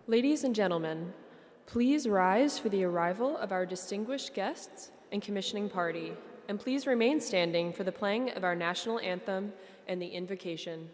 Ladies and gentlemen, please rise for the arrival of our distinguished guests and commissioning party, and please remain standing for the playing of our national anthem and the invocation.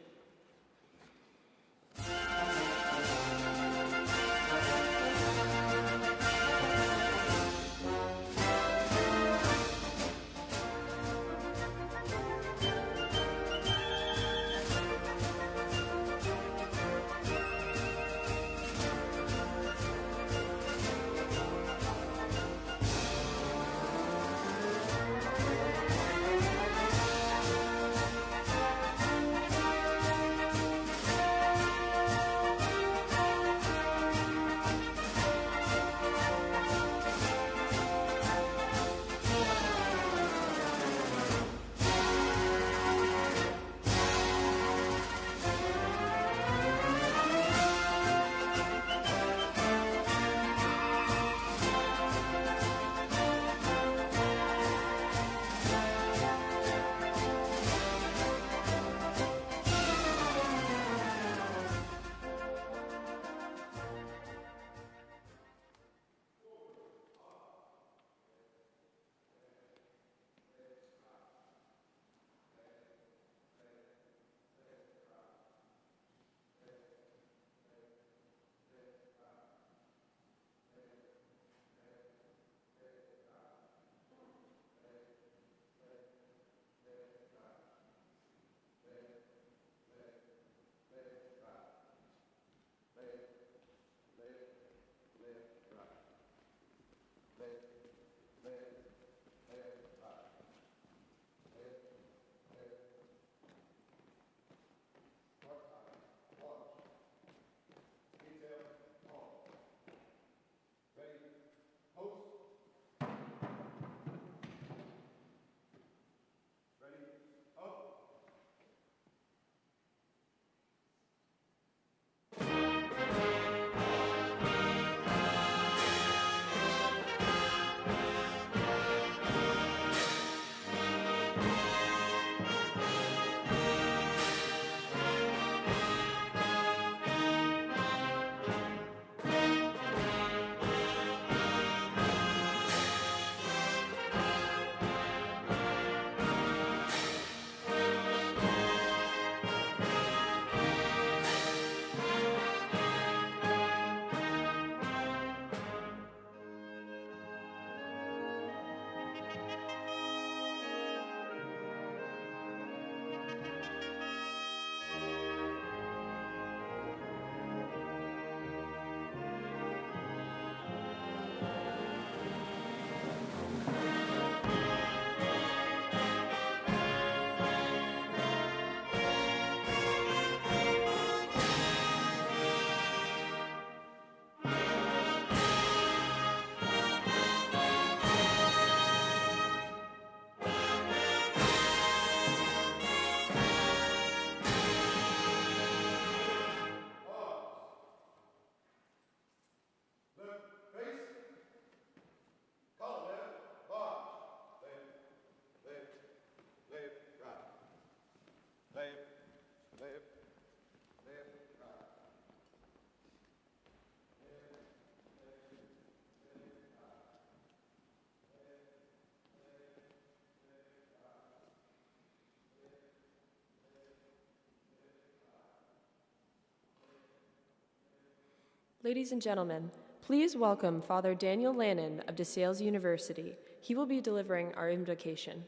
Ladies and gentlemen, please welcome Father Daniel Lannon of DeSales University. He will be delivering our invocation.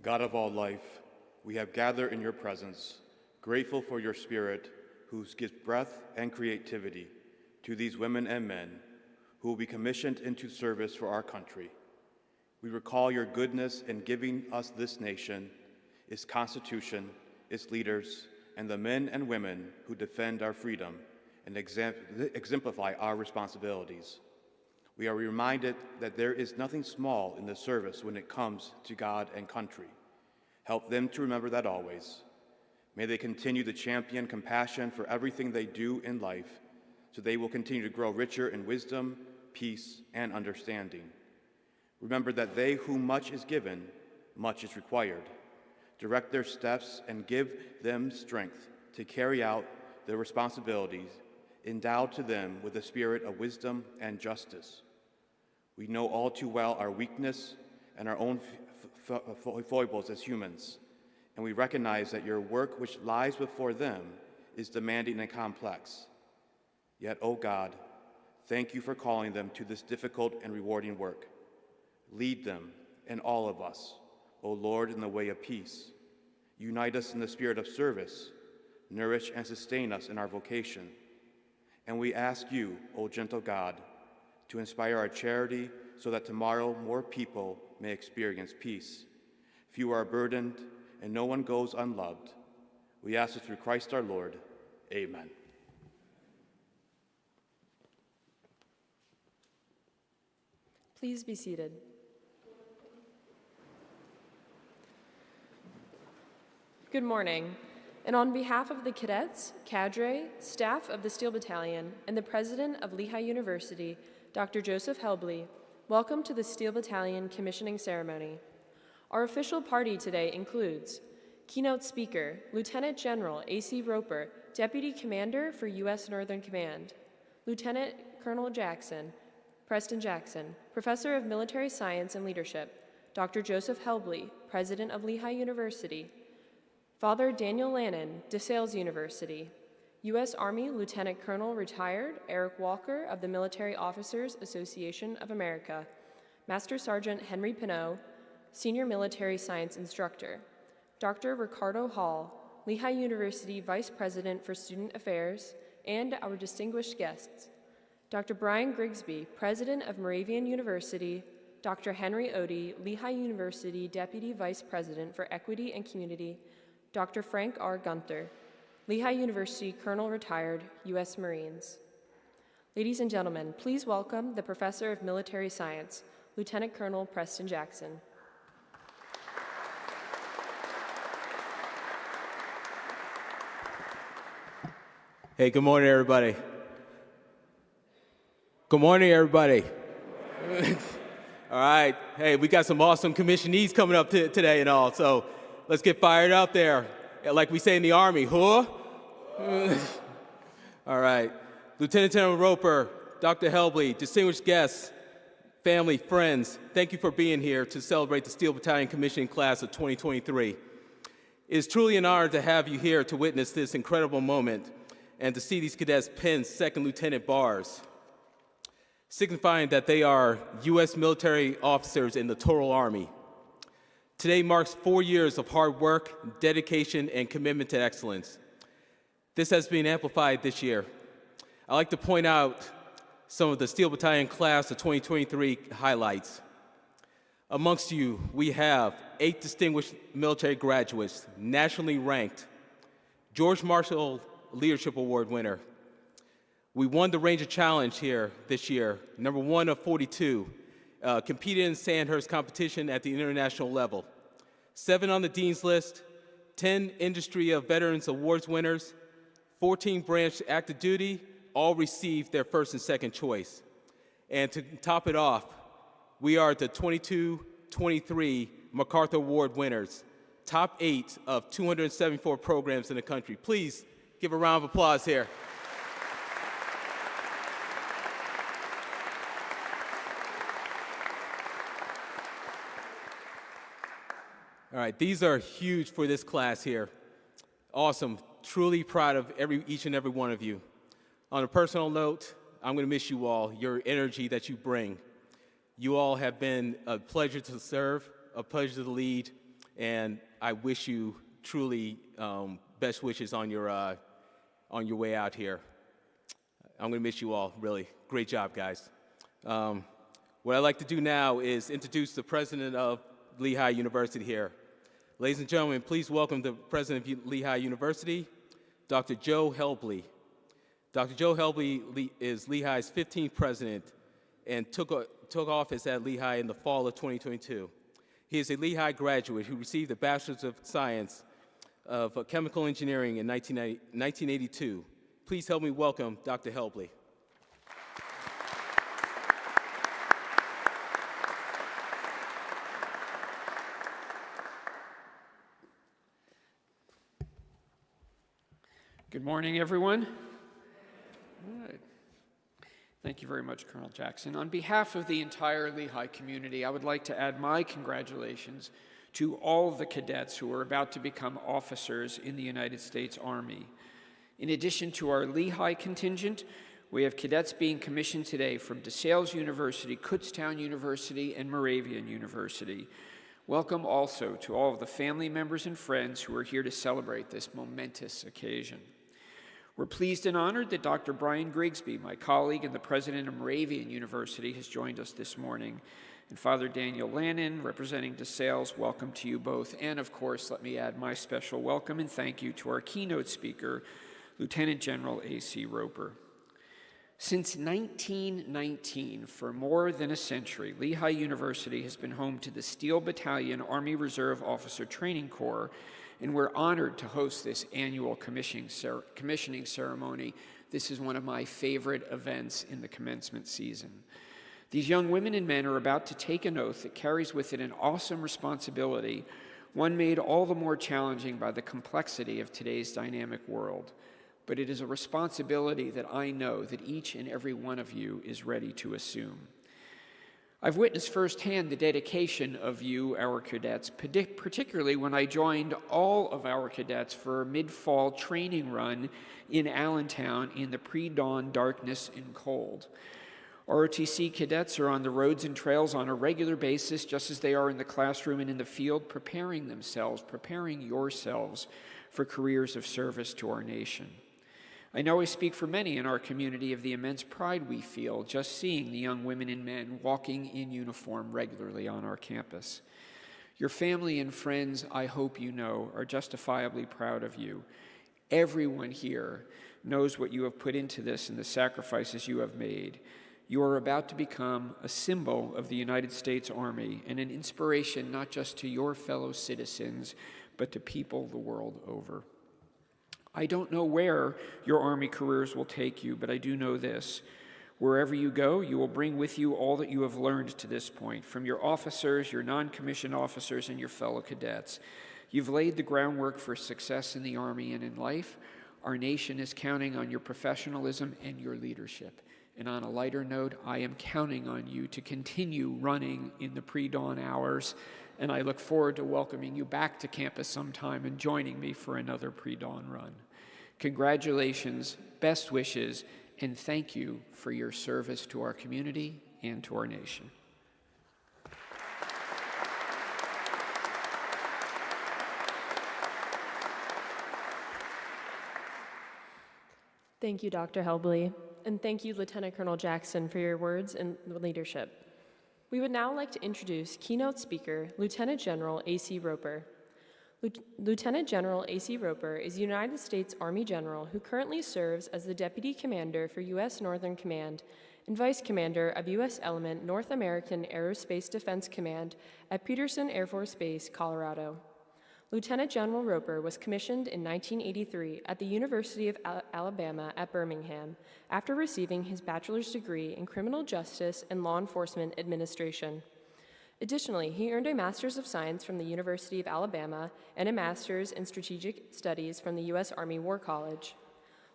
God of all life, we have gathered in your presence, grateful for your Spirit, who gives breath and creativity to these women and men who will be commissioned into service for our country. We recall your goodness in giving us this nation, its constitution, its leaders, and the men and women who defend our freedom and exemplify our responsibilities. We are reminded that there is nothing small in the service when it comes to God and country. Help them to remember that always. May they continue to champion compassion for everything they do in life, so they will continue to grow richer in wisdom, peace, and understanding. Remember that they whom much is given, much is required. direct their steps, and give them strength to carry out their responsibilities, endowed to them with a spirit of wisdom and justice. We know all too well our weakness and our own foibles as humans, and we recognize that your work which lies before them is demanding and complex. Yet, O God, thank you for calling them to this difficult and rewarding work. Lead them and all of us, O Lord, in the way of peace. Unite us in the spirit of service, nourish and sustain us in our vocation. And we ask you, O gentle God, to inspire our charity so that tomorrow more people may experience peace. Few are burdened and no one goes unloved. We ask it through Christ our Lord. Amen. Please be seated. Good morning, and on behalf of the cadets, cadre, staff of the Steel Battalion, and the president of Lehigh University, Dr. Joseph Helbley, welcome to the Steel Battalion commissioning ceremony. Our official party today includes keynote speaker, Lieutenant General A.C. Roper, Deputy Commander for U.S. Northern Command, Lieutenant Colonel Preston Jackson, Professor of Military Science and Leadership, Dr. Joseph Helbley, President of Lehigh University, Father Daniel Lannon, DeSales University, U.S. Army Lieutenant Colonel Retired Eric Walker of the Military Officers Association of America, Master Sergeant Henry Pinot, Senior Military Science Instructor, Dr. Ricardo Hall, Lehigh University Vice President for Student Affairs, and our distinguished guests, Dr. Brian Grigsby, President of Moravian University, Dr. Henry Odie, Lehigh University Deputy Vice President for Equity and Community, Dr. Frank R. Gunther, Lehigh University Colonel Retired, U.S. Marines. Ladies and gentlemen, please welcome the Professor of Military Science, Lieutenant Colonel Preston Jackson. Hey, good morning, everybody. Good morning, everybody. All right. Hey, we got some awesome commissionees coming up today and all, so let's get fired up there. Like we say in the Army, huh? All right. Lieutenant General Roper, Dr. Helbley, distinguished guests, family, friends, thank you for being here to celebrate the Steel Battalion commissioning class of 2023. It is truly an honor to have you here to witness this incredible moment and to see these cadets pin second lieutenant bars, signifying that they are U.S. military officers in the total Army. Today marks 4 years of hard work, dedication, and commitment to excellence. This has been amplified this year. I'd like to point out some of the Steel Battalion class of 2023 highlights. Amongst you, we have 8 distinguished military graduates, nationally ranked, George Marshall Leadership Award winner. We won the Ranger Challenge here this year, number 1 of 42, competed in Sandhurst competition at the international level. 7 on the Dean's List, 10 Industry of Veterans Awards winners, 14 branch active duty, all received their first and second choice. And to top it off, we are the 22-23 MacArthur Award winners, top 8 of 274 programs in the country. Please give a round of applause here. All right, these are huge for this class here. Awesome, truly proud of each and every one of you. On a personal note, I'm gonna miss you all, your energy that you bring. You all have been a pleasure to serve, a pleasure to lead, and I wish you truly best wishes on your way out here. I'm gonna miss you all, really. Great job, guys. What I'd like to do now is introduce the president of Lehigh University here. Ladies and gentlemen, please welcome the president of Lehigh University, Dr. Joe Helbley. Dr. Joe Helbley is Lehigh's 15th president and took office at Lehigh in the fall of 2022. He is a Lehigh graduate who received a Bachelor's of Science of Chemical Engineering in 1982. Please help me welcome Dr. Helbley. Good morning, everyone. All right. Thank you very much, Colonel Jackson. On behalf of the entire Lehigh community, I would like to add my congratulations to all of the cadets who are about to become officers in the United States Army. In addition to our Lehigh contingent, we have cadets being commissioned today from DeSales University, Kutztown University, and Moravian University. Welcome also to all of the family members and friends who are here to celebrate this momentous occasion. We're pleased and honored that Dr. Brian Grigsby, my colleague and the president of Moravian University, has joined us this morning. And Father Daniel Lannon, representing DeSales, welcome to you both. And of course, let me add my special welcome and thank you to our keynote speaker, Lieutenant General A.C. Roper. Since 1919, for more than a century, Lehigh University has been home to the Steel Battalion Army Reserve Officer Training Corps, and we're honored to host this annual commissioning ceremony. This is one of my favorite events in the commencement season. These young women and men are about to take an oath that carries with it an awesome responsibility, one made all the more challenging by the complexity of today's dynamic world. But it is a responsibility that I know that each and every one of you is ready to assume. I've witnessed firsthand the dedication of you, our cadets, particularly when I joined all of our cadets for a mid-fall training run in Allentown in the pre-dawn darkness and cold. ROTC cadets are on the roads and trails on a regular basis, just as they are in the classroom and in the field, preparing themselves, preparing yourselves for careers of service to our nation. I know I speak for many in our community of the immense pride we feel just seeing the young women and men walking in uniform regularly on our campus. Your family and friends, I hope you know, are justifiably proud of you. Everyone here knows what you have put into this and the sacrifices you have made. You are about to become a symbol of the United States Army and an inspiration not just to your fellow citizens, but to people the world over. I don't know where your Army careers will take you, but I do know this. Wherever you go, you will bring with you all that you have learned to this point, from your officers, your non-commissioned officers, and your fellow cadets. You've laid the groundwork for success in the Army and in life. Our nation is counting on your professionalism and your leadership. And on a lighter note, I am counting on you to continue running in the pre-dawn hours, and I look forward to welcoming you back to campus sometime and joining me for another pre-dawn run. Congratulations, best wishes, and thank you for your service to our community and to our nation. Thank you, Dr. Helbley, and thank you, Lieutenant Colonel Jackson, for your words and leadership. We would now like to introduce keynote speaker, Lieutenant General A.C. Roper. Lieutenant General A.C. Roper is a United States Army general who currently serves as the Deputy Commander for U.S. Northern Command and Vice Commander of U.S. Element North American Aerospace Defense Command at Peterson Air Force Base, Colorado. Lieutenant General Roper was commissioned in 1983 at the University of Alabama at Birmingham after receiving his bachelor's degree in criminal justice and law enforcement administration. Additionally, he earned a Master's of Science from the University of Alabama and a Master's in Strategic Studies from the U.S. Army War College.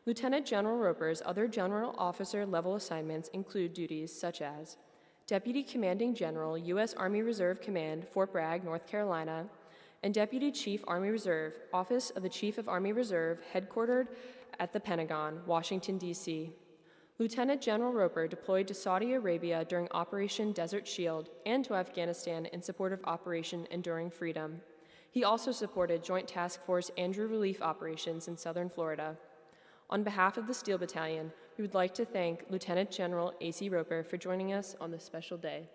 Lieutenant General Roper's other general officer level assignments include duties such as Deputy Commanding General, U.S. Army Reserve Command, Fort Bragg, North Carolina, and Deputy Chief Army Reserve, Office of the Chief of Army Reserve, headquartered at the Pentagon, Washington, D.C. Lieutenant General Roper deployed to Saudi Arabia during Operation Desert Shield and to Afghanistan in support of Operation Enduring Freedom. He also supported Joint Task Force Andrew relief operations in southern Florida. On behalf of the Steel Battalion, we would like to thank Lieutenant General A.C. Roper for joining us on this special day.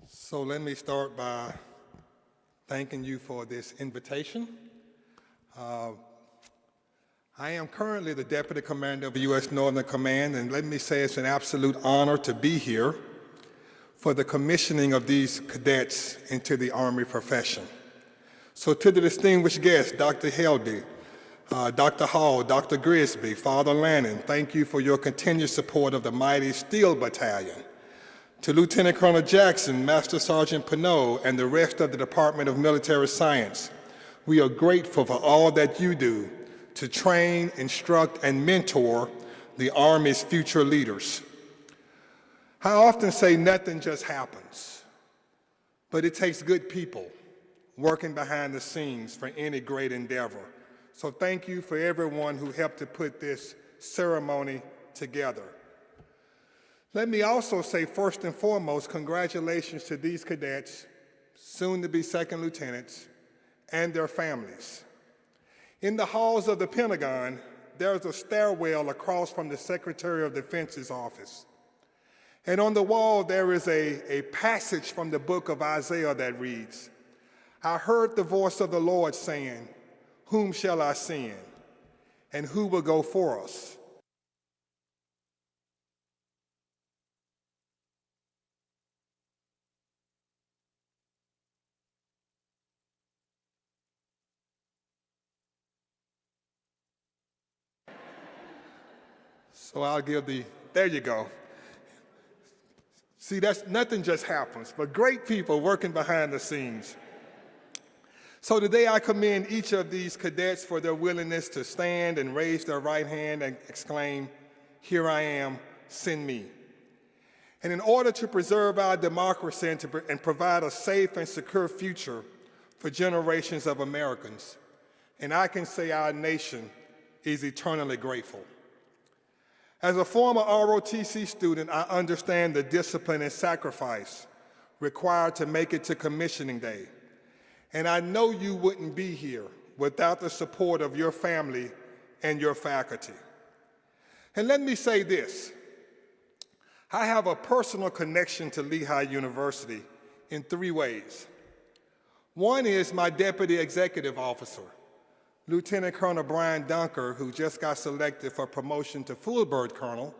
So let me start by thanking you for this invitation. I am currently the Deputy Commander of the U.S. Northern Command, and let me say it's an absolute honor to be here for the commissioning of these cadets into the Army profession. So to the distinguished guests, Dr. Helby, Dr. Hall, Dr. Grigsby, Father Lannon, thank you for your continued support of the mighty Steel Battalion. To Lieutenant Colonel Jackson, Master Sergeant Pinot, and the rest of the Department of Military Science, we are grateful for all that you do to train, instruct, and mentor the Army's future leaders. I often say nothing just happens, but it takes good people working behind the scenes for any great endeavor. So thank you for everyone who helped to put this ceremony together. Let me also say, first and foremost, congratulations to these cadets, soon to be second lieutenants, and their families. In the halls of the Pentagon, there's a stairwell across from the Secretary of Defense's office. And on the wall, there is a passage from the book of Isaiah that reads, "I heard the voice of the Lord saying, 'Whom shall I send? And who will go for us?'" So I'll give there you go. See, nothing just happens, but great people working behind the scenes. So today I commend each of these cadets for their willingness to stand and raise their right hand and exclaim, "Here I am, send me." And in order to preserve our democracy and provide a safe and secure future for generations of Americans, and I can say our nation is eternally grateful. As a former ROTC student, I understand the discipline and sacrifice required to make it to commissioning day. And I know you wouldn't be here without the support of your family and your faculty. And let me say this, I have a personal connection to Lehigh University in 3 ways. One is my deputy executive officer, Lieutenant Colonel Brian Dunker, who just got selected for promotion to full bird colonel,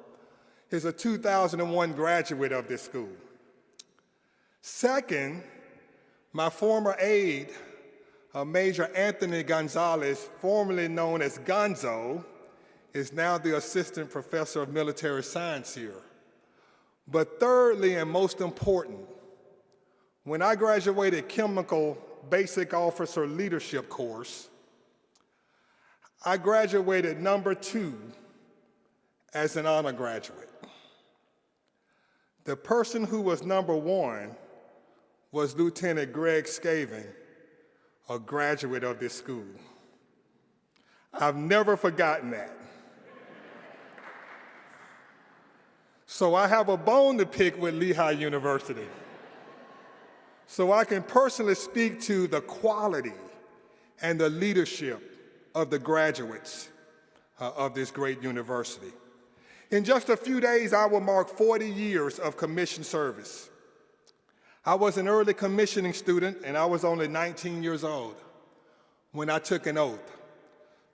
is a 2001 graduate of this school. Second, my former aide, Major Anthony Gonzalez, formerly known as Gonzo, is now the Assistant Professor of Military Science here. But thirdly, and most important, when I graduated Chemical Basic Officer Leadership course, I graduated number 2 as an honor graduate. The person who was number 1 was Lieutenant Greg Skaven, a graduate of this school. I've never forgotten that. So I have a bone to pick with Lehigh University. So I can personally speak to the quality and the leadership of the graduates of this great university. In just a few days, I will mark 40 years of commissioned service. I was an early commissioning student, and I was only 19 years old when I took an oath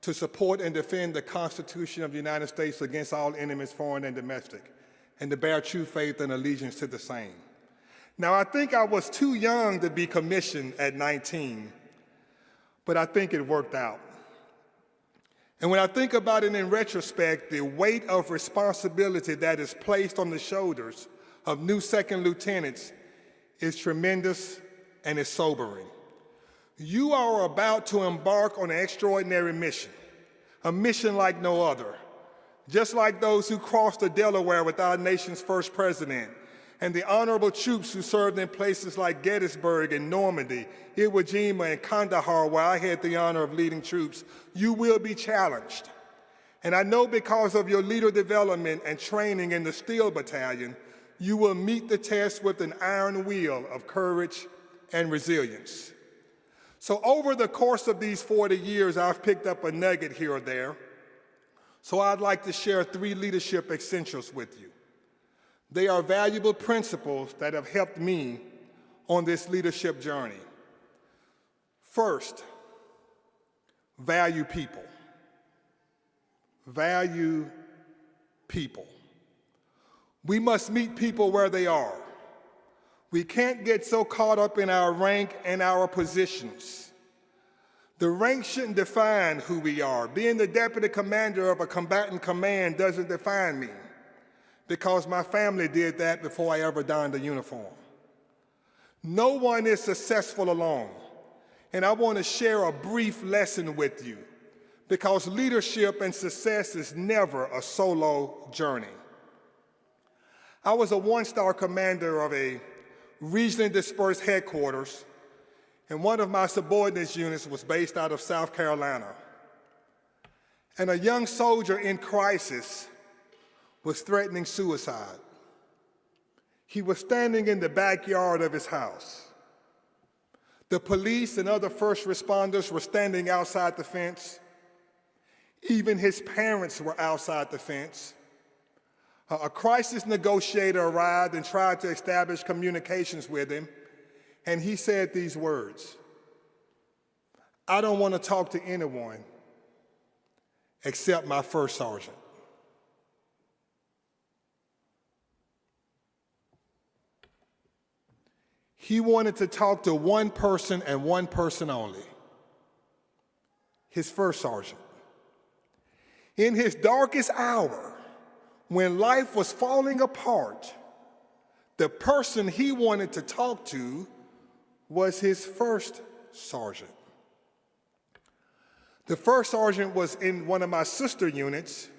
to support and defend the Constitution of the United States against all enemies, foreign and domestic, and to bear true faith and allegiance to the same. Now, I think I was too young to be commissioned at 19, but I think it worked out. And when I think about it in retrospect, the weight of responsibility that is placed on the shoulders of new second lieutenants is tremendous and is sobering. You are about to embark on an extraordinary mission, a mission like no other. Just like those who crossed the Delaware with our nation's first president, and the honorable troops who served in places like Gettysburg and Normandy, Iwo Jima and Kandahar, where I had the honor of leading troops, you will be challenged. And I know because of your leader development and training in the Steel Battalion, you will meet the test with an iron will of courage and resilience. So over the course of these 40 years, I've picked up a nugget here or there. So I'd like to share 3 leadership essentials with you. They are valuable principles that have helped me on this leadership journey. First, value people. Value people. We must meet people where they are. We can't get so caught up in our rank and our positions. The rank shouldn't define who we are. Being the deputy commander of a combatant command doesn't define me. because my family did that before I ever donned a uniform. No one is successful alone, and I want to share a brief lesson with you because leadership and success is never a solo journey. I was a one-star commander of a regionally dispersed headquarters, and one of my subordinates units was based out of South Carolina. And a young soldier in crisis was threatening suicide. He was standing in the backyard of his house. The police and other first responders were standing outside the fence. Even his parents were outside the fence. A crisis negotiator arrived and tried to establish communications with him, and he said these words: "I don't want to talk to anyone except my first sergeant." He wanted to talk to one person and one person only, his first sergeant. In his darkest hour, when life was falling apart, the person he wanted to talk to was his first sergeant. The first sergeant was in one of my sister units,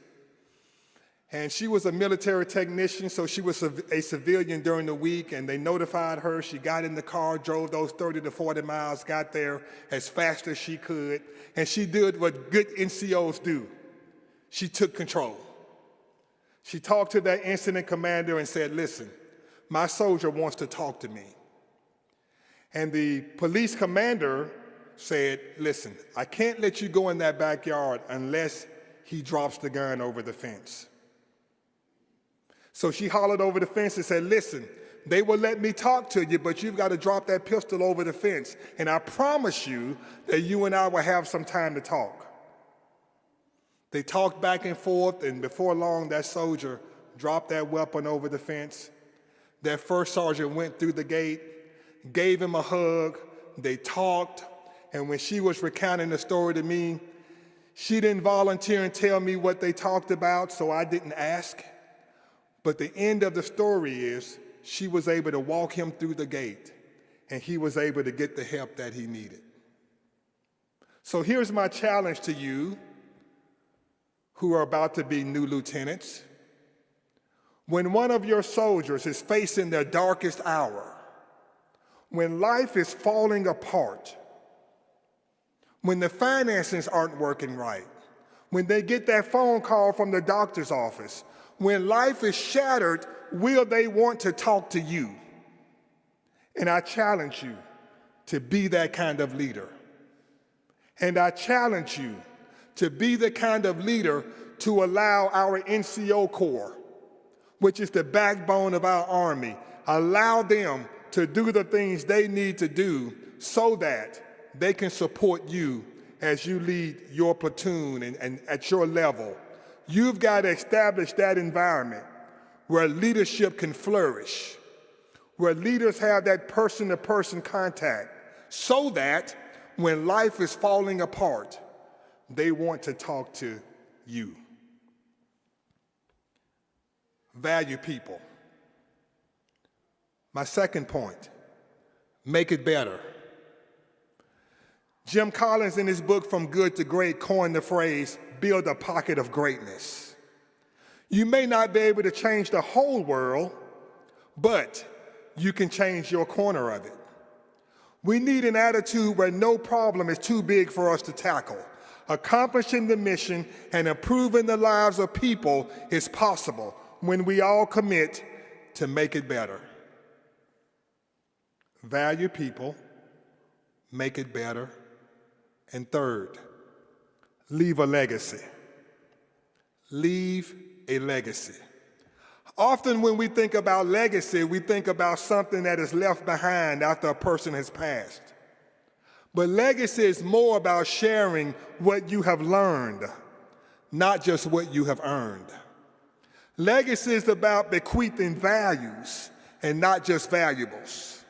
and she was a military technician, so she was a civilian during the week, and they notified her. She got in the car, drove those 30 to 40 miles, got there as fast as she could, and she did what good NCOs do. She took control. She talked to that incident commander and said, "Listen, my soldier wants to talk to me." And the police commander said, "Listen, I can't let you go in that backyard unless he drops the gun over the fence." So she hollered over the fence and said, "Listen, they will let me talk to you, but you've got to drop that pistol over the fence. And I promise you that you and I will have some time to talk." They talked back and forth, and before long, that soldier dropped that weapon over the fence. That first sergeant went through the gate, gave him a hug, they talked, and when she was recounting the story to me, she didn't volunteer and tell me what they talked about, so I didn't ask. But the end of the story is she was able to walk him through the gate, and he was able to get the help that he needed. So here's my challenge to you who are about to be new lieutenants. When one of your soldiers is facing their darkest hour, when life is falling apart, when the finances aren't working right, when they get that phone call from the doctor's office, when life is shattered, will they want to talk to you? And I challenge you to be that kind of leader. And I challenge you to be the kind of leader to allow our NCO Corps, which is the backbone of our Army, allow them to do the things they need to do so that they can support you as you lead your platoon and at your level. You've got to establish that environment where leadership can flourish, where leaders have that person-to-person contact, so that when life is falling apart, they want to talk to you. Value people. My second point, make it better. Jim Collins, in his book From Good to Great, coined the phrase, build a pocket of greatness. You may not be able to change the whole world, but you can change your corner of it. We need an attitude where no problem is too big for us to tackle. Accomplishing the mission and improving the lives of people is possible when we all commit to make it better. Value people, make it better, and third, leave a legacy. Leave a legacy. Often when we think about legacy, we think about something that is left behind after a person has passed. But legacy is more about sharing what you have learned, not just what you have earned. Legacy is about bequeathing values and not just valuables.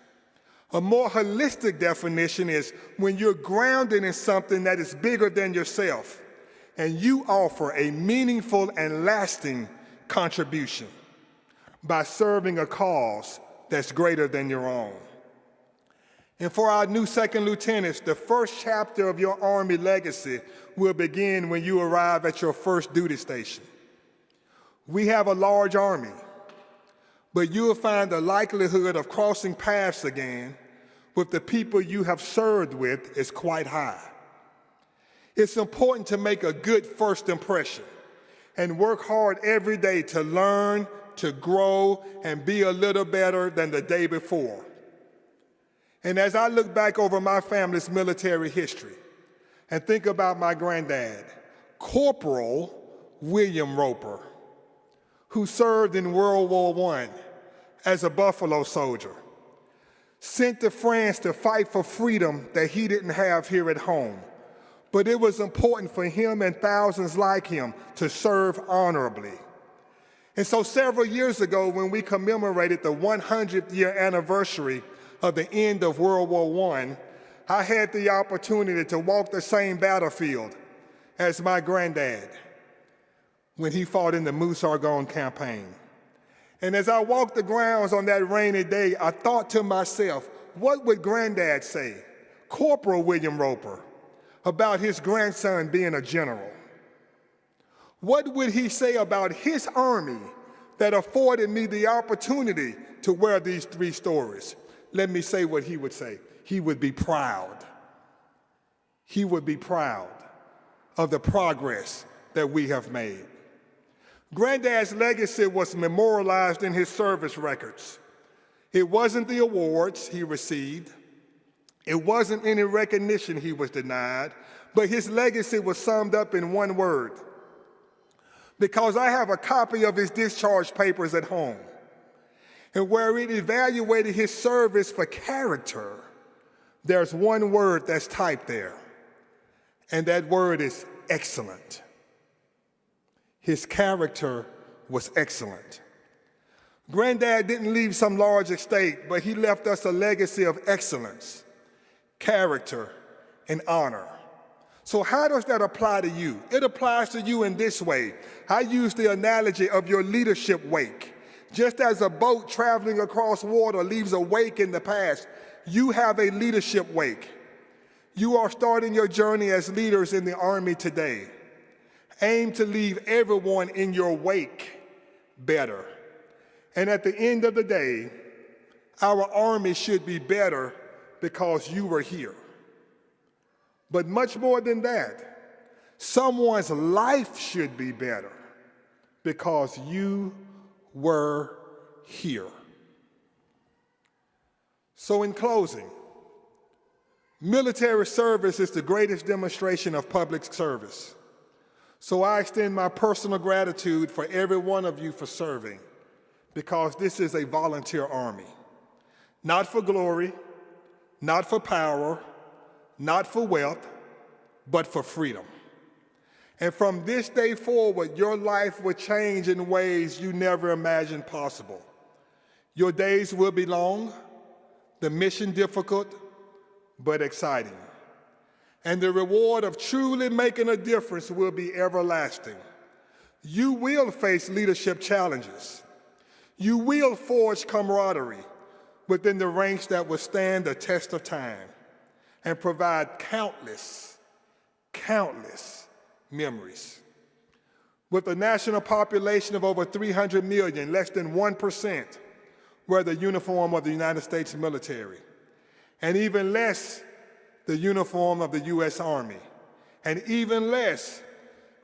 A more holistic definition is when you're grounded in something that is bigger than yourself and you offer a meaningful and lasting contribution. by serving a cause that's greater than your own. And for our new second lieutenants, the first chapter of your Army legacy will begin when you arrive at your first duty station. We have a large Army, but you will find the likelihood of crossing paths again with the people you have served with is quite high. It's important to make a good first impression and work hard every day to learn, to grow, and be a little better than the day before. And as I look back over my family's military history and think about my granddad, Corporal William Roper, who served in World War I as a Buffalo soldier, sent to France to fight for freedom that he didn't have here at home. But it was important for him and thousands like him to serve honorably. And so several years ago, when we commemorated the 100th year anniversary of the end of World War I had the opportunity to walk the same battlefield as my granddad when he fought in the Moose-Argonne campaign. And as I walked the grounds on that rainy day, I thought to myself, what would Granddad say, Corporal William Roper, about his grandson being a general? What would he say about his Army that afforded me the opportunity to wear these 3 stories? Let me say what he would say. He would be proud. He would be proud of the progress that we have made. Granddad's legacy was memorialized in his service records. It wasn't the awards he received. It wasn't any recognition he was denied, but his legacy was summed up in one word. Because I have a copy of his discharge papers at home, and where it evaluated his service for character, there's one word that's typed there, and that word is excellent. His character was excellent. Granddad didn't leave some large estate, but he left us a legacy of excellence, character, and honor. So how does that apply to you? It applies to you in this way. I use the analogy of your leadership wake. Just as a boat traveling across water leaves a wake in the past, you have a leadership wake. You are starting your journey as leaders in the Army today. Aim to leave everyone in your wake better. And at the end of the day, our Army should be better because you were here. But much more than that, someone's life should be better because you were here. So in closing, military service is the greatest demonstration of public service. So I extend my personal gratitude for every one of you for serving, because this is a volunteer Army. Not for glory, not for power, not for wealth, but for freedom. And from this day forward, your life will change in ways you never imagined possible. Your days will be long, the mission difficult, but exciting. And the reward of truly making a difference will be everlasting. You will face leadership challenges. You will forge camaraderie within the ranks that will stand the test of time and provide countless memories. With a national population of over 300 million, less than 1% wear the uniform of the United States military, and even less the uniform of the U.S. Army, and even less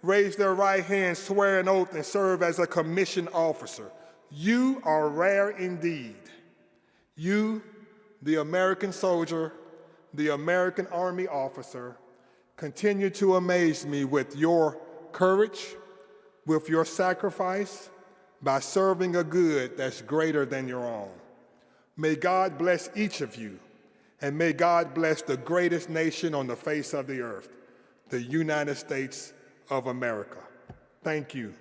raise their right hand, swear an oath, and serve as a commissioned officer. You are rare indeed. You, the American soldier, the American Army officer, continue to amaze me with your courage, with your sacrifice, by serving a good that's greater than your own. May God bless each of you, and may God bless the greatest nation on the face of the earth, the United States of America. Thank you,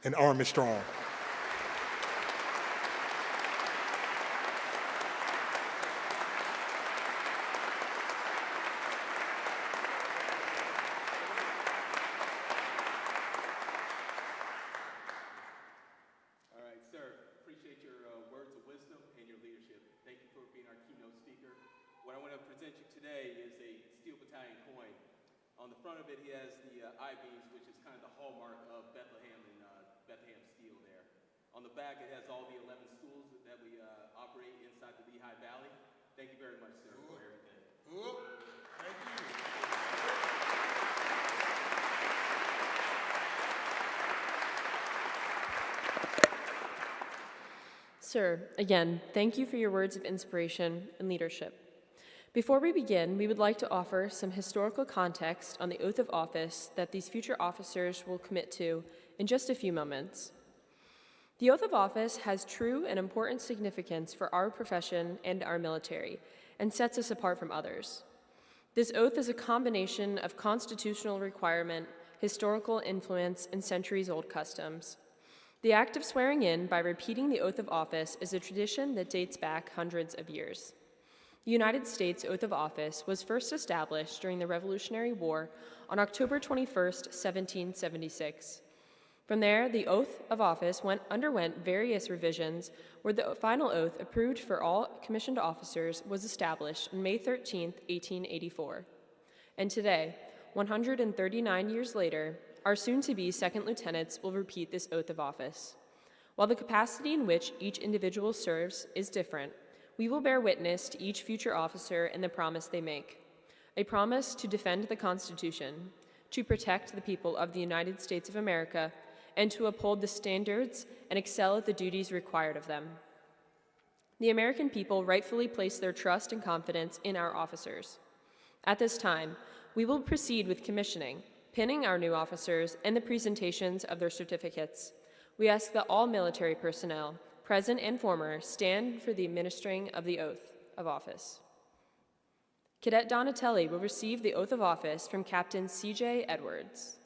and Army Strong. All right, sir. Appreciate your Thank you for being our keynote speaker. What I want to present you today is a Steel Battalion coin. On the front of it, he has the I-beams, which is kind of the hallmark of Bethlehem and Bethlehem Steel there. On the back, it has all the 11 schools that we operate inside the Lehigh Valley. Thank you very much, sir, for everything. Thank you. Sir, again, thank you for your words of inspiration and leadership. Before we begin, we would like to offer some historical context on the oath of office that these future officers will commit to in just a few moments. The oath of office has true and important significance for our profession and our military, and sets us apart from others. This oath is a combination of constitutional requirement, historical influence, and centuries-old customs. The act of swearing in by repeating the oath of office is a tradition that dates back hundreds of years. The United States oath of office was first established during the Revolutionary War on October 21st, 1776. From there, the oath of office underwent various revisions, where the final oath approved for all commissioned officers was established on May 13, 1884. And today, 139 years later, our soon-to-be second lieutenants will repeat this oath of office. While the capacity in which each individual serves is different, we will bear witness to each future officer and the promise they make. A promise to defend the Constitution, to protect the people of the United States of America, and to uphold the standards and excel at the duties required of them. The American people rightfully place their trust and confidence in our officers. At this time, we will proceed with commissioning, pinning our new officers, and the presentations of their certificates. We ask that all military personnel, present and former, stand for the administering of the oath of office. Cadet Donatelli will receive the oath of office from Captain C.J. Edwards.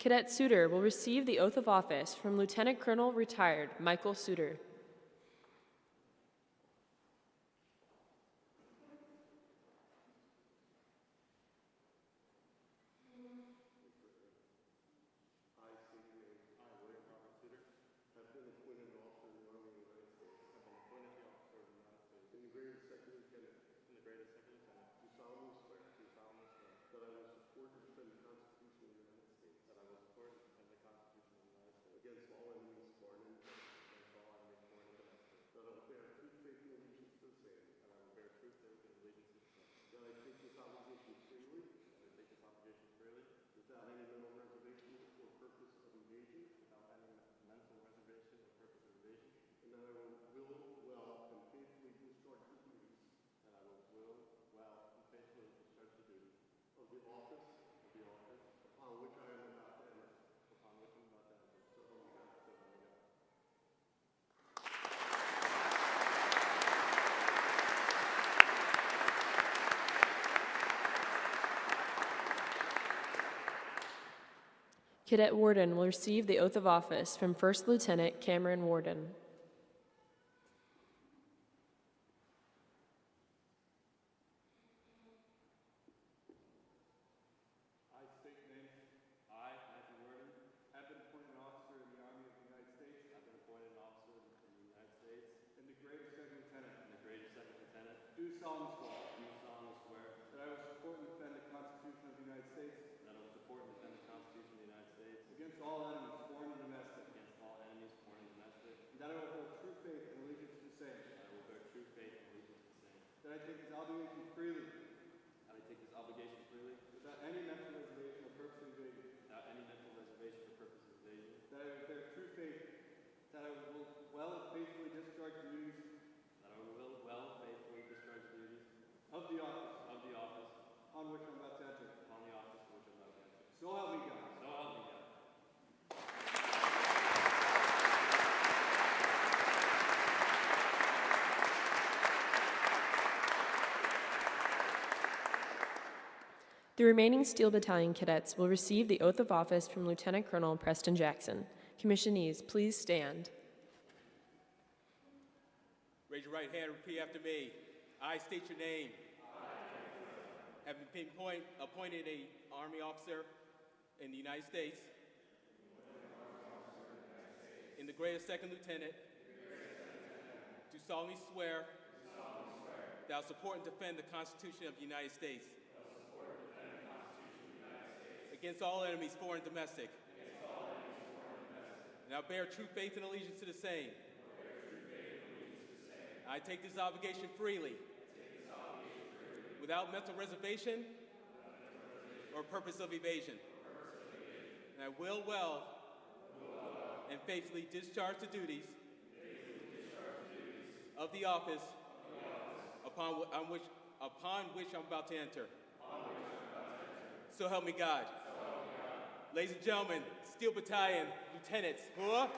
Cadet Suter will receive the oath of office from Lieutenant Colonel retired Michael Suter. Cadet Warden will receive the oath of office from First Lieutenant Cameron Warden. Against all enemies, foreign and domestic. And that I will hold true faith and allegiance to the same. take this obligation freely. that I take this obligation freely Without any mental reservation or purpose of evasion. without any mental reservation or purpose of evasion. That I will bear true faith. That I will well and faithfully discharge the duties That I will well faithfully discharge the duties of the office of the office on which I'm about to enter. upon the office to which I'm about to enter. So help me God. So help me God. The remaining Steel Battalion cadets will receive the oath of office from Lieutenant Colonel Preston Jackson. Commissionees, please stand. Raise your right hand and repeat after me. I state your name. Having been appointed an Army officer in the United States, in the grade of second lieutenant, do solemnly swear that I will support and defend the Constitution of the United States against all enemies, foreign and domestic, and I will bear true faith and allegiance to the same. I take this obligation freely, without mental reservation or purpose of evasion. And I will well and faithfully discharge the duties of the office upon which I'm about to enter. So help me God. Ladies and gentlemen, Steel Battalion lieutenants. Huh?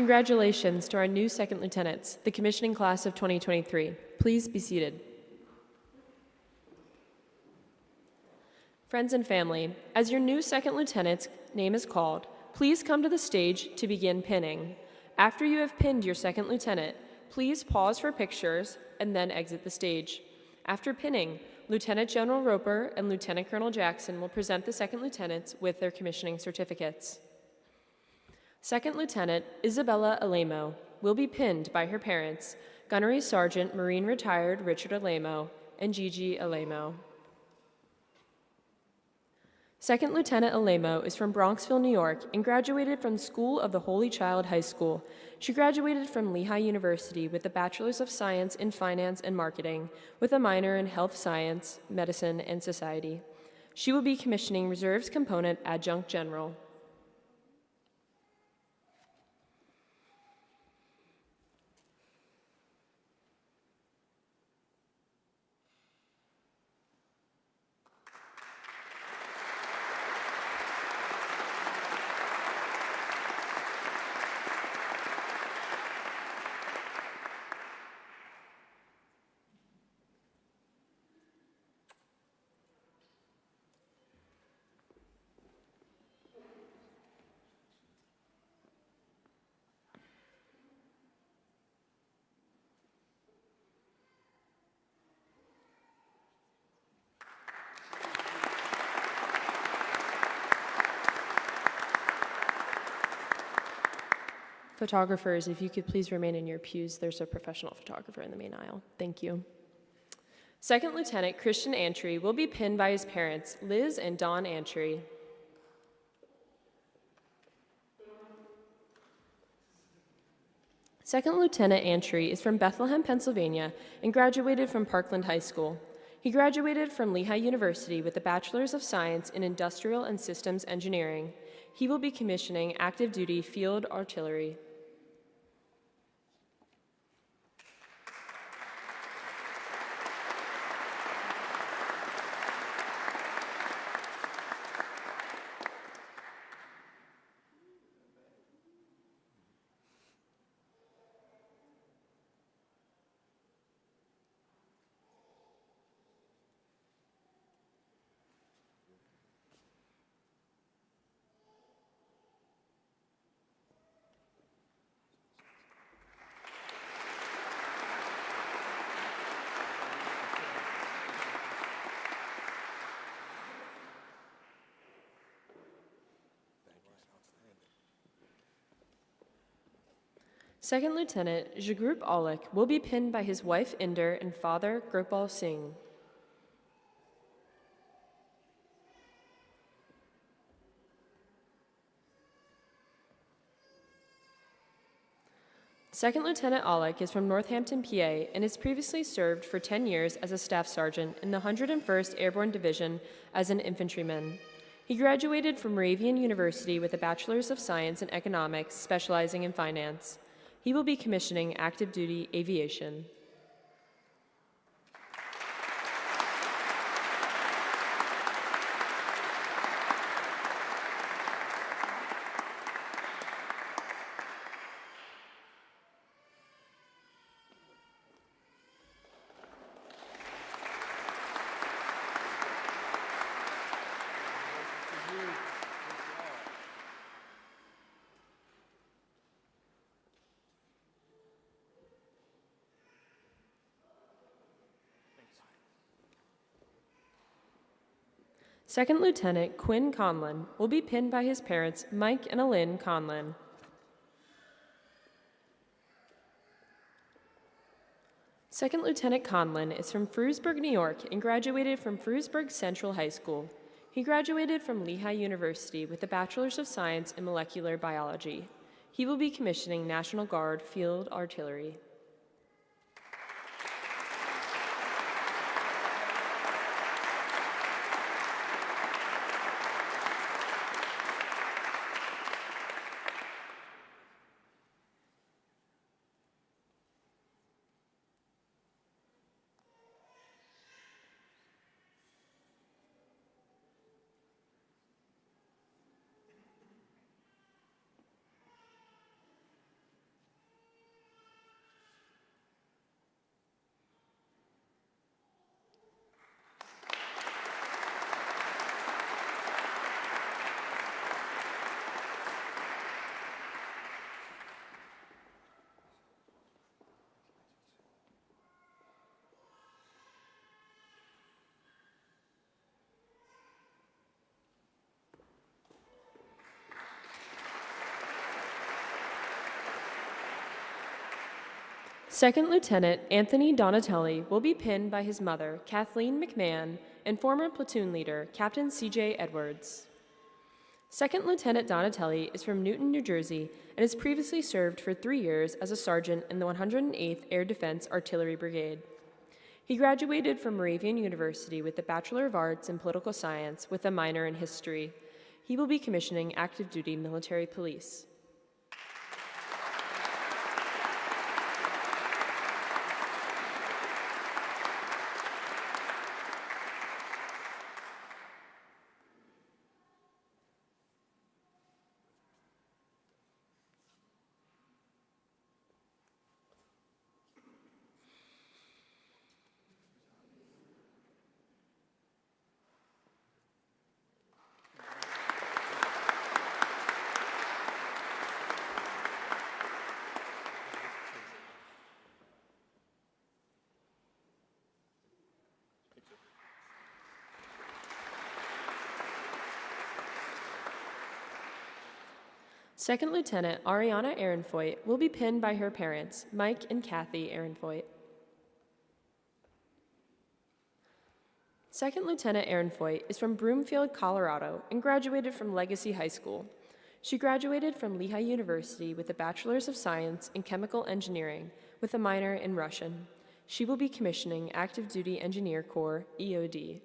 Congratulations to our new second lieutenants, the commissioning class of 2023. Please be seated. Friends and family, as your new second lieutenant's name is called, please come to the stage to begin pinning. After you have pinned your second lieutenant, please pause for pictures and then exit the stage. After pinning, Lieutenant General Roper and Lieutenant Colonel Jackson will present the second lieutenants with their commissioning certificates. Second Lieutenant Isabella Alemo will be pinned by her parents, Gunnery Sergeant Marine Retired Richard Alemo and Gigi Alemo. Second Lieutenant Alemo is from Bronxville, New York, and graduated from School of the Holy Child High School. She graduated from Lehigh University with a Bachelor's of Science in Finance and Marketing, with a minor in Health Science, Medicine, and Society. She will be commissioning Reserves Component Adjunct General. Photographers, if you could please remain in your pews. There's a professional photographer in the main aisle. Thank you. Second Lieutenant Christian Antry will be pinned by his parents, Liz and Don Antry. Second Lieutenant Antry is from Bethlehem, Pennsylvania, and graduated from Parkland High School. He graduated from Lehigh University with a Bachelor's of Science in Industrial and Systems Engineering. He will be commissioning active duty field artillery. Second Lieutenant Jagrup Aulik will be pinned by his wife Inder and father Gopal Singh. Second Lieutenant Aulik is from Northampton, PA, and has previously served for 10 years as a staff sergeant in the 101st Airborne Division as an infantryman. He graduated from Moravian University with a Bachelor's of Science in Economics, specializing in finance. He will be commissioning active duty aviation. Second Lieutenant Quinn Conlon will be pinned by his parents, Mike and Alyn Conlon. Second Lieutenant Conlon is from Frewsburg, New York, and graduated from Frewsburg Central High School. He graduated from Lehigh University with a Bachelor's of Science in Molecular Biology. He will be commissioning National Guard Field Artillery. Second Lieutenant Anthony Donatelli will be pinned by his mother, Kathleen McMahon, and former platoon leader, Captain C.J. Edwards. Second Lieutenant Donatelli is from Newton, New Jersey, and has previously served for 3 years as a sergeant in the 108th Air Defense Artillery Brigade. He graduated from Moravian University with a Bachelor of Arts in Political Science with a minor in History. He will be commissioning active duty military police. Second Lieutenant Ariana Ehrenfoyt will be pinned by her parents, Mike and Kathy Ehrenfoyt. Second Lieutenant Ehrenfoyt is from Broomfield, Colorado, and graduated from Legacy High School. She graduated from Lehigh University with a Bachelor's of Science in Chemical Engineering with a minor in Russian. She will be commissioning Active Duty Engineer Corps, EOD.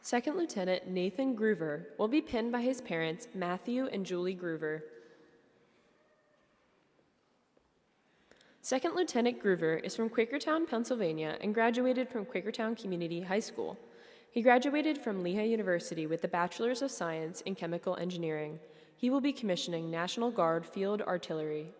Second Lieutenant Nathan Groover will be pinned by his parents, Matthew and Julie Groover. Second Lieutenant Groover is from Quakertown, Pennsylvania, and graduated from Quakertown Community High School. He graduated from Lehigh University with a Bachelor's of Science in Chemical Engineering. He will be commissioning National Guard Field Artillery.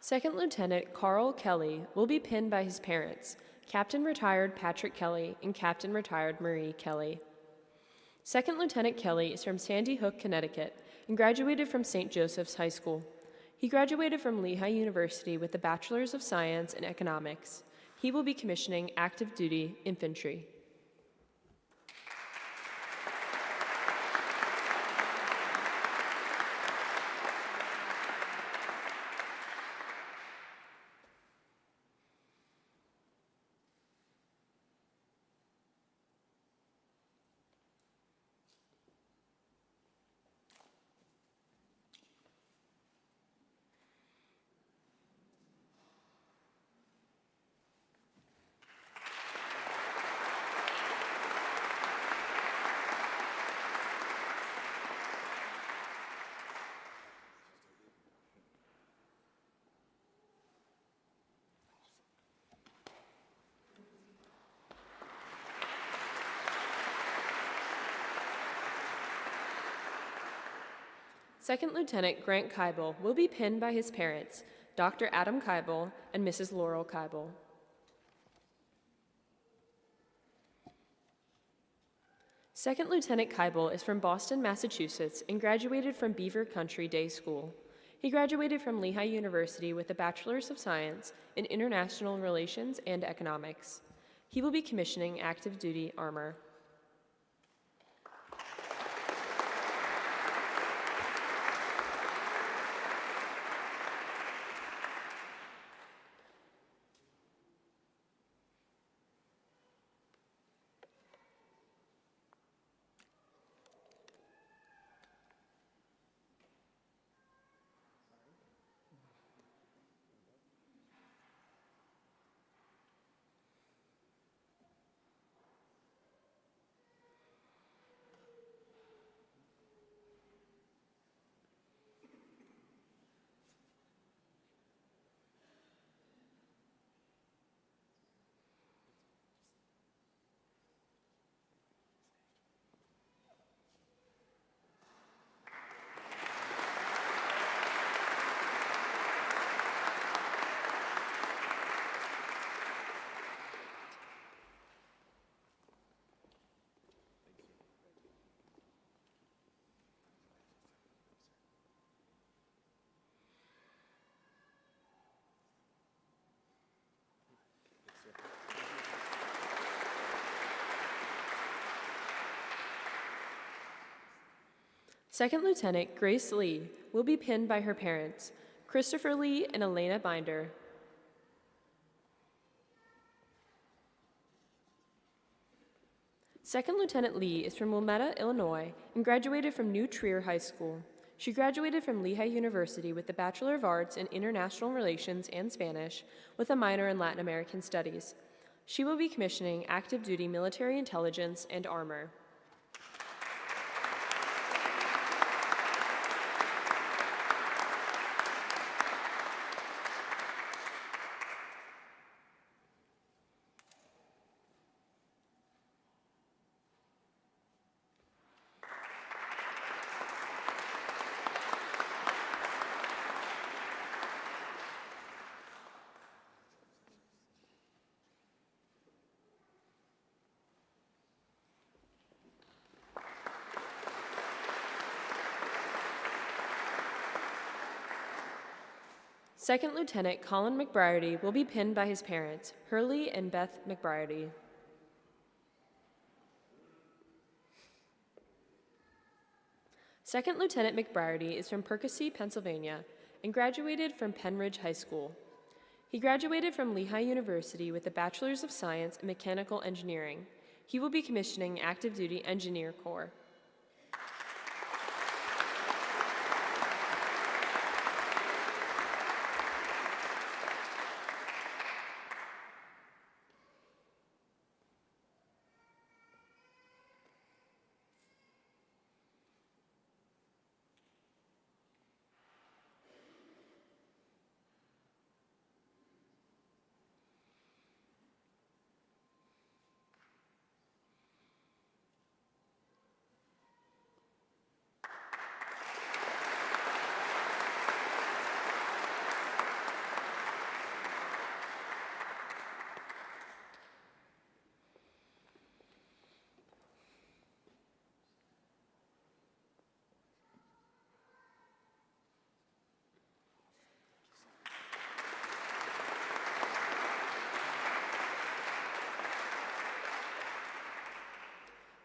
Second Lieutenant Carl Kelly will be pinned by his parents, Captain Retired Patrick Kelly and Captain Retired Marie Kelly. Second Lieutenant Kelly is from Sandy Hook, Connecticut, and graduated from St. Joseph's High School. He graduated from Lehigh University with a Bachelor's of Science in Economics. He will be commissioning active duty infantry. Second Lieutenant Grant Keibel will be pinned by his parents, Dr. Adam Keibel and Mrs. Laurel Keibel. Second Lieutenant Keibel is from Boston, Massachusetts, and graduated from Beaver Country Day School. He graduated from Lehigh University with a Bachelor's of Science in International Relations and Economics. He will be commissioning active duty armor. Second Lieutenant Grace Lee will be pinned by her parents, Christopher Lee and Elena Binder. Second Lieutenant Lee is from Wilmetta, Illinois, and graduated from New Trier High School. She graduated from Lehigh University with a Bachelor of Arts in International Relations and Spanish, with a minor in Latin American Studies. She will be commissioning active duty military intelligence and armor. Second Lieutenant Colin McBriarty will be pinned by his parents, Hurley and Beth McBriarty. Second Lieutenant McBriarty is from Perkasie, Pennsylvania, and graduated from Penridge High School. He graduated from Lehigh University with a Bachelor's of Science in Mechanical Engineering. He will be commissioning Active Duty Engineer Corps.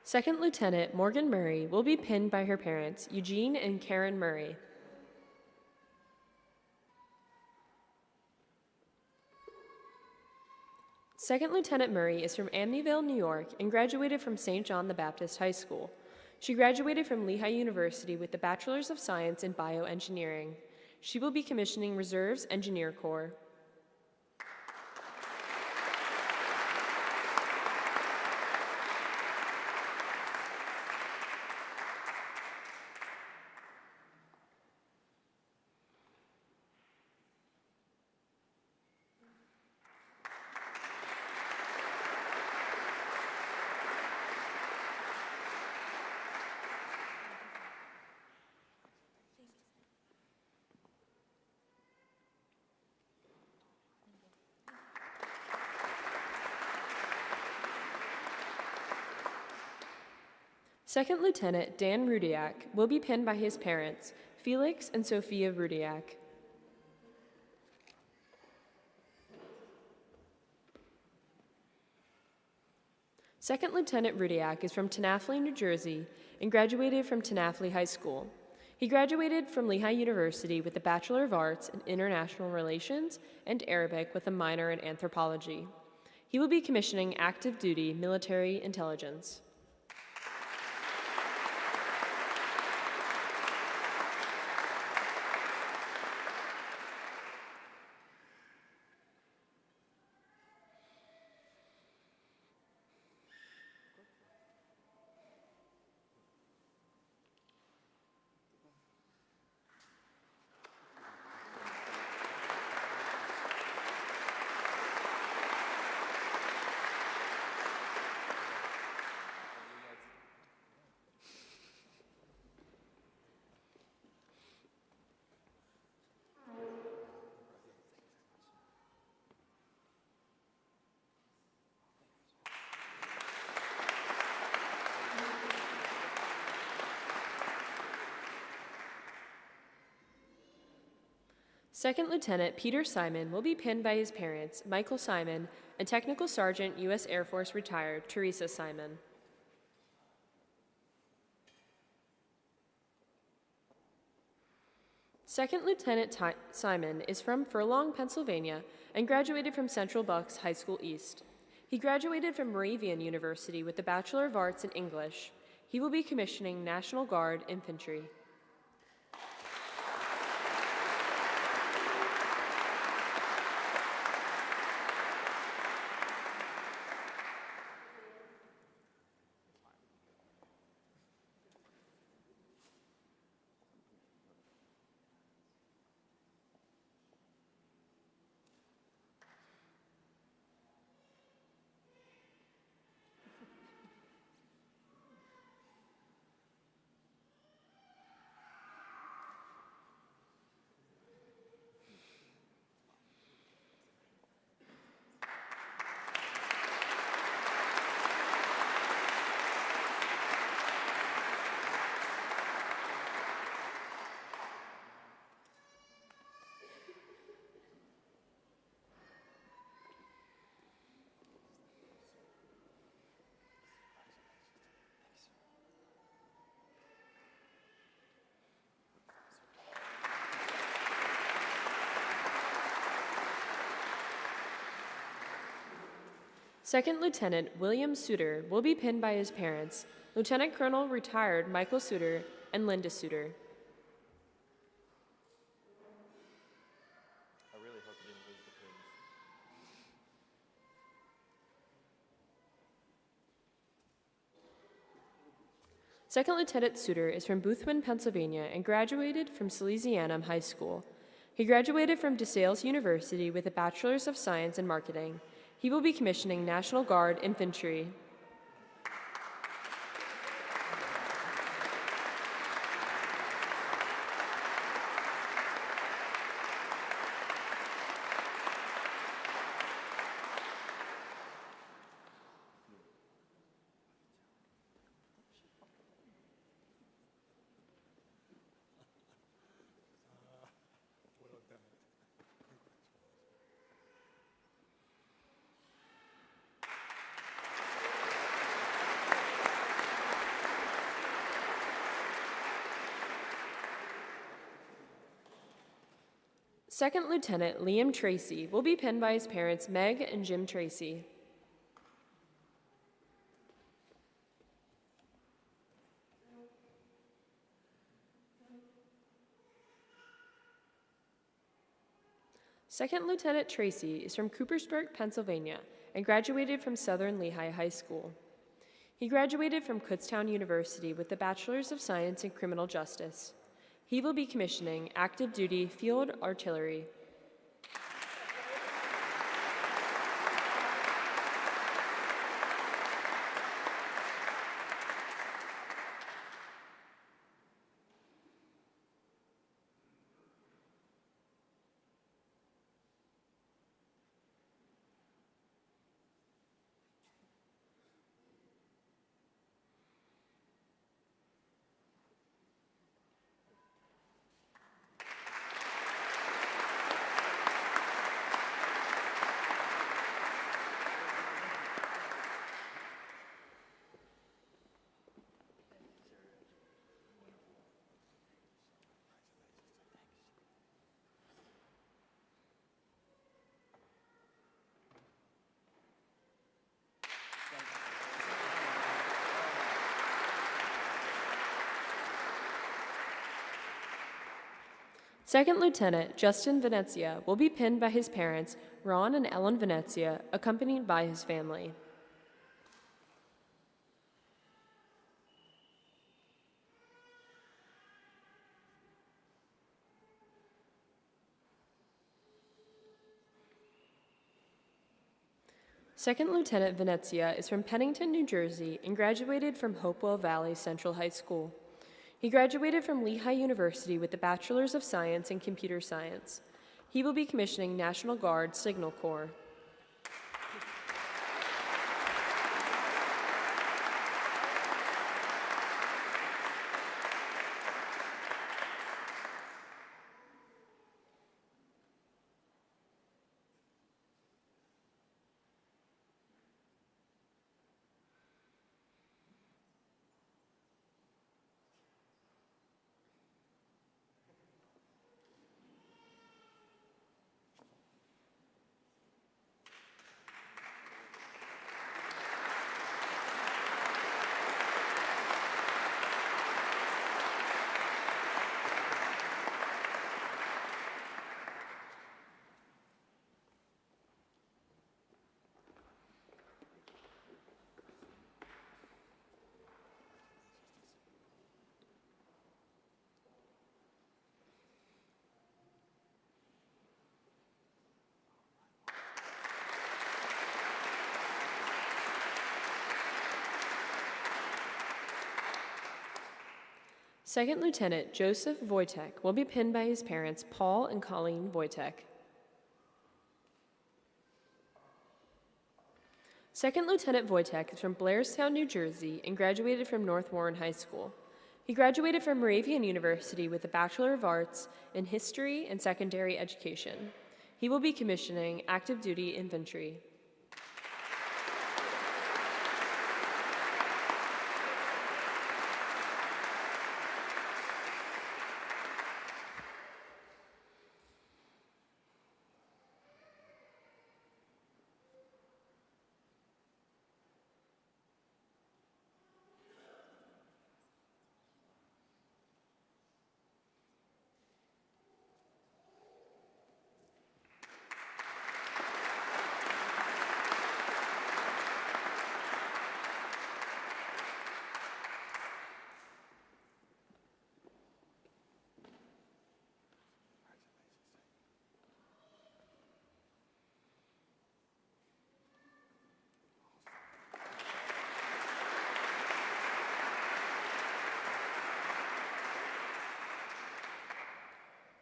Second Lieutenant Morgan Murray will be pinned by her parents, Eugene and Karen Murray. Second Lieutenant Murray is from Amityville, New York, and graduated from St. John the Baptist High School. She graduated from Lehigh University with a Bachelor's of Science in Bioengineering. She will be commissioning Reserves Engineer Corps. Second Lieutenant Dan Rudiak will be pinned by his parents, Felix and Sophia Rudiak. Second Lieutenant Rudiak is from Tenafly, New Jersey, and graduated from Tenafly High School. He graduated from Lehigh University with a Bachelor of Arts in International Relations and Arabic with a minor in anthropology. He will be commissioning Active Duty Military Intelligence. Second Lieutenant Peter Simon will be pinned by his parents, Michael Simon, and Technical Sergeant, U.S. Air Force retired, Teresa Simon. Second Lieutenant Simon is from Furlong, Pennsylvania, and graduated from Central Bucks High School East. He graduated from Moravian University with a Bachelor of Arts in English. He will be commissioning National Guard Infantry. Second Lieutenant William Suter will be pinned by his parents, Lieutenant Colonel retired Michael Suter and Linda Suter. I really hope you didn't lose the pins. Second Lieutenant Suter is from Boothwyn, Pennsylvania, and graduated from Salesianum High School. He graduated from DeSales University with a Bachelor's of Science in Marketing. He will be commissioning National Guard Infantry. Second Lieutenant Liam Tracy will be pinned by his parents Meg and Jim Tracy. Second Lieutenant Tracy is from Coopersburg, Pennsylvania, and graduated from Southern Lehigh High School. He graduated from Kutztown University with a Bachelor's of Science in Criminal Justice. He will be commissioning active duty field artillery. Second Lieutenant Justin Venezia will be pinned by his parents, Ron and Ellen Venezia, accompanied by his family. Second Lieutenant Venezia is from Pennington, New Jersey, and graduated from Hopewell Valley Central High School. He graduated from Lehigh University with a Bachelor's of Science in Computer Science. He will be commissioning National Guard Signal Corps. Second Lieutenant Joseph Wojtek will be pinned by his parents, Paul and Colleen Wojtek. Second Lieutenant Wojtek is from Blairstown, New Jersey, and graduated from North Warren High School. He graduated from Moravian University with a Bachelor of Arts in History and Secondary Education. He will be commissioning active duty infantry.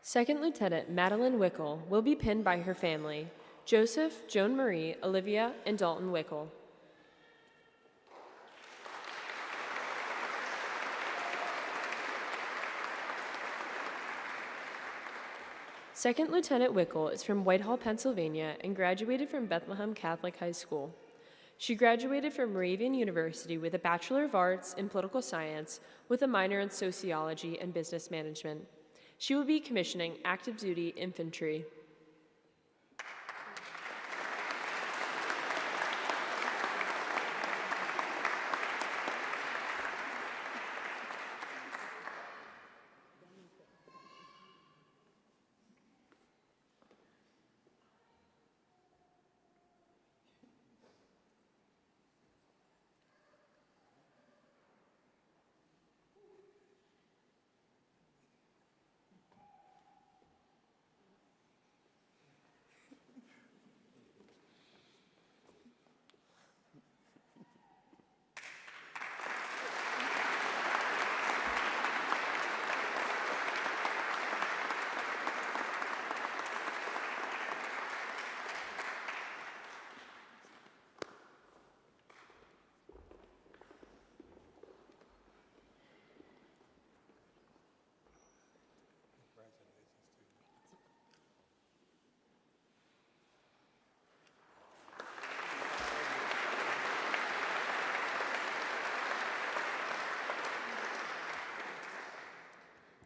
Second Lieutenant Madeline Wickel will be pinned by her family, Joseph, Joan Marie, Olivia, and Dalton Wickel. Second Lieutenant Wickel is from Whitehall, Pennsylvania, and graduated from Bethlehem Catholic High School. She graduated from Moravian University with a Bachelor of Arts in Political Science with a minor in Sociology and Business Management. She will be commissioning active duty infantry.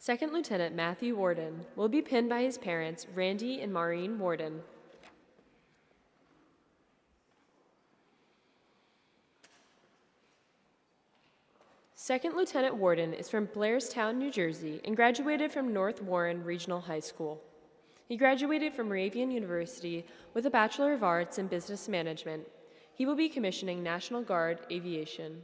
Second Lieutenant Matthew Warden will be pinned by his parents, Randy and Maureen Warden. Second Lieutenant Warden is from Blairstown, New Jersey, and graduated from North Warren Regional High School. He graduated from Moravian University with a Bachelor of Arts in Business Management. He will be commissioning National Guard Aviation.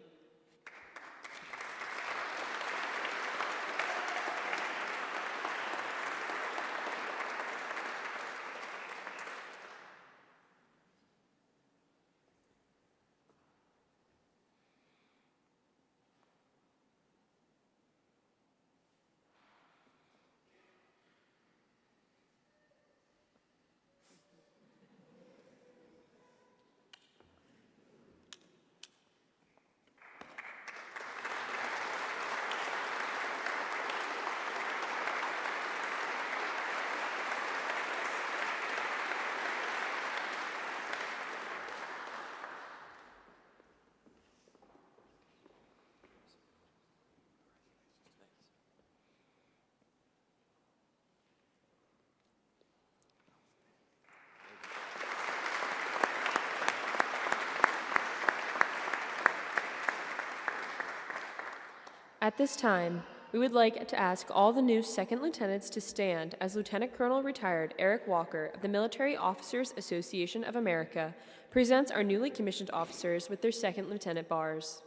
At this time, we would like to ask all the new second lieutenants to stand as Lieutenant Colonel retired Eric Walker of the Military Officers Association of America presents our newly commissioned officers with their second lieutenant bars.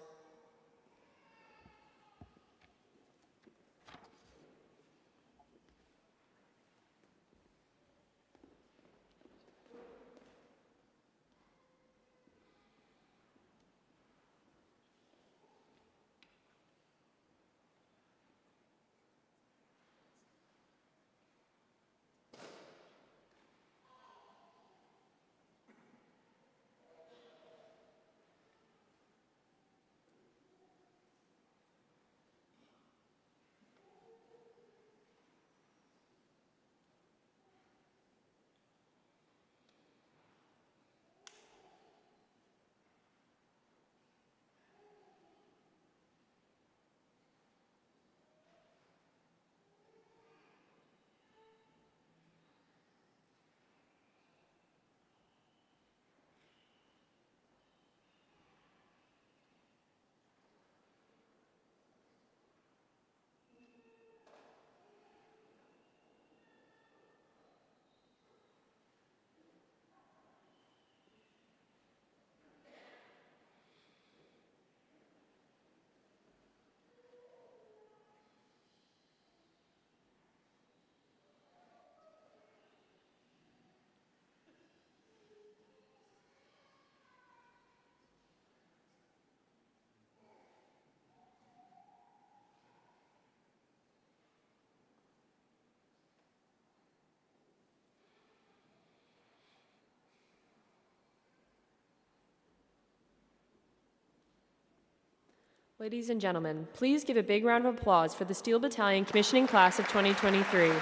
Ladies and gentlemen, please give a big round of applause for the Steel Battalion Commissioning Class of 2023.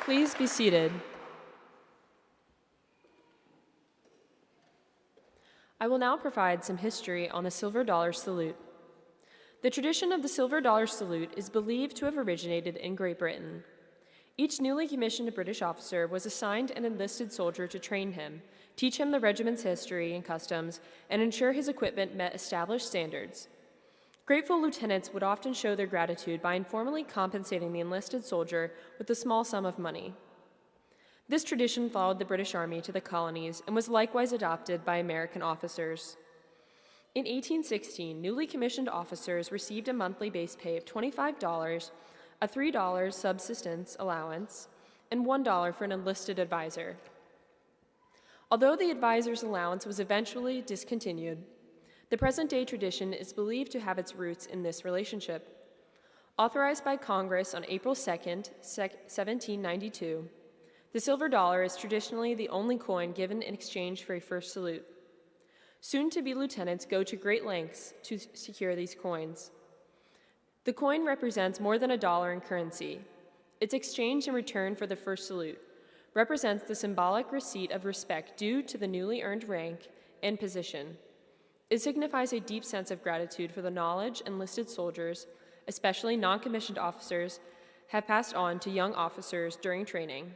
Please be seated. I will now provide some history on the Silver Dollar Salute. The tradition of the Silver Dollar Salute is believed to have originated in Great Britain. Each newly commissioned British officer was assigned an enlisted soldier to train him, teach him the regiment's history and customs, and ensure his equipment met established standards. Grateful lieutenants would often show their gratitude by informally compensating the enlisted soldier with a small sum of money. This tradition followed the British Army to the colonies and was likewise adopted by American officers. In 1816, newly commissioned officers received a monthly base pay of $25, a $3 subsistence allowance, and $1 for an enlisted advisor. Although the advisor's allowance was eventually discontinued, the present-day tradition is believed to have its roots in this relationship. Authorized by Congress on April 2, 1792, the silver dollar is traditionally the only coin given in exchange for a first salute. Soon-to-be lieutenants go to great lengths to secure these coins. The coin represents more than $1 in currency. Its exchange in return for the first salute represents the symbolic receipt of respect due to the newly earned rank and position. It signifies a deep sense of gratitude for the knowledge enlisted soldiers, especially non-commissioned officers, have passed on to young officers during training.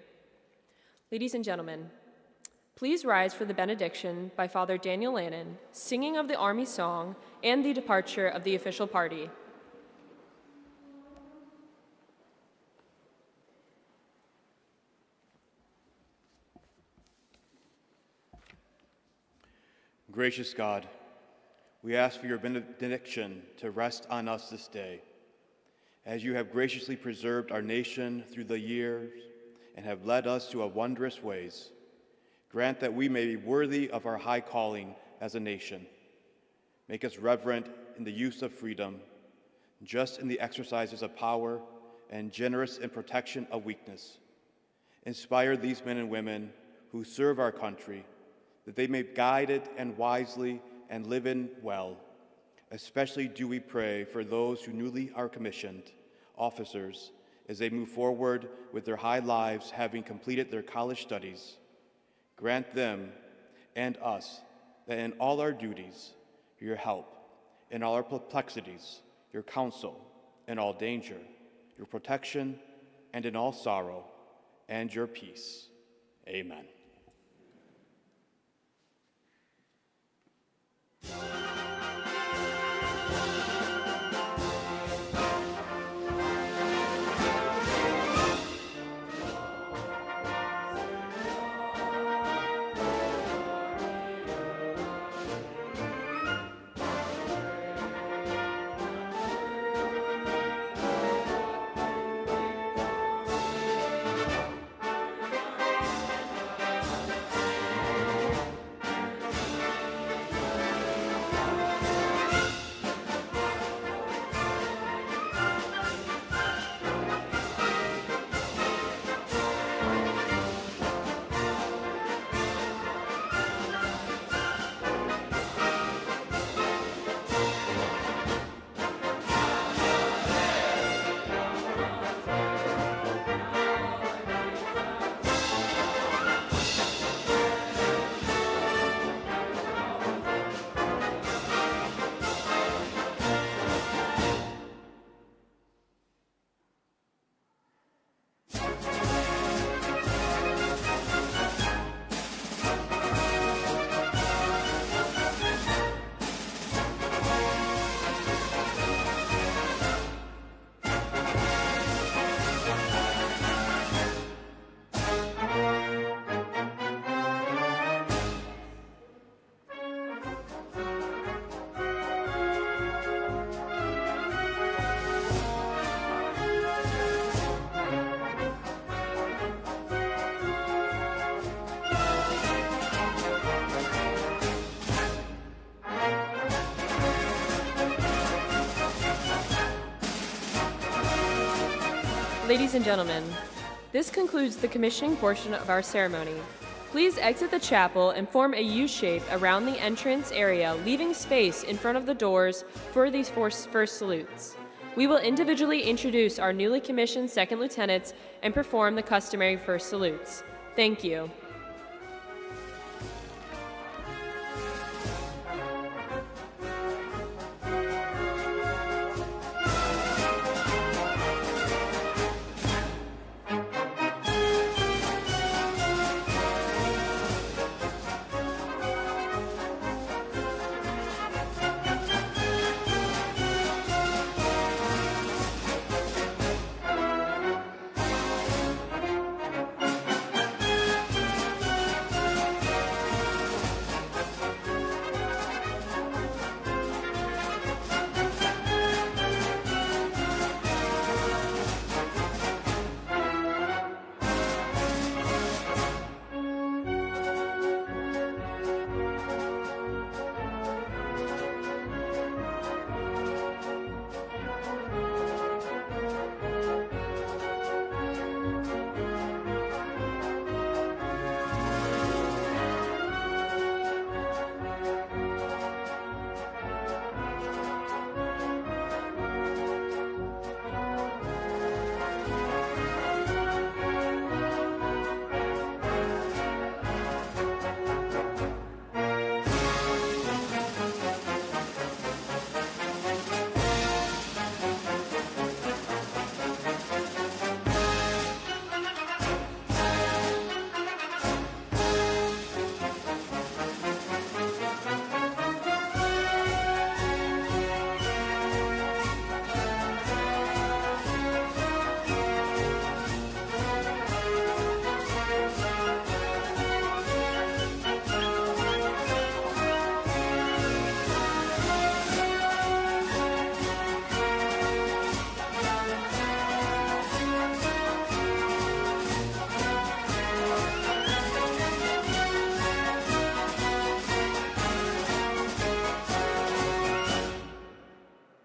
Ladies and gentlemen, please rise for the benediction by Father Daniel Lannon, singing of the Army Song and the departure of the official party. Gracious God, we ask for your benediction to rest on us this day. As you have graciously preserved our nation through the years and have led us to wondrous ways, grant that we may be worthy of our high calling as a nation. Make us reverent in the use of freedom, just in the exercises of power, and generous in protection of weakness. Inspire these men and women who serve our country, that they may guide it and wisely and live in well. Especially do we pray for those who newly are commissioned officers as they move forward with their high lives, having completed their college studies. Grant them and us that in all our duties, your help, in all our perplexities, your counsel, in all danger, your protection, and in all sorrow, and your peace. Amen. Ladies and gentlemen, this concludes the commissioning portion of our ceremony. Please exit the chapel and form a U shape around the entrance area, leaving space in front of the doors for these first salutes. We will individually introduce our newly commissioned second lieutenants and perform the customary first salutes. Thank you.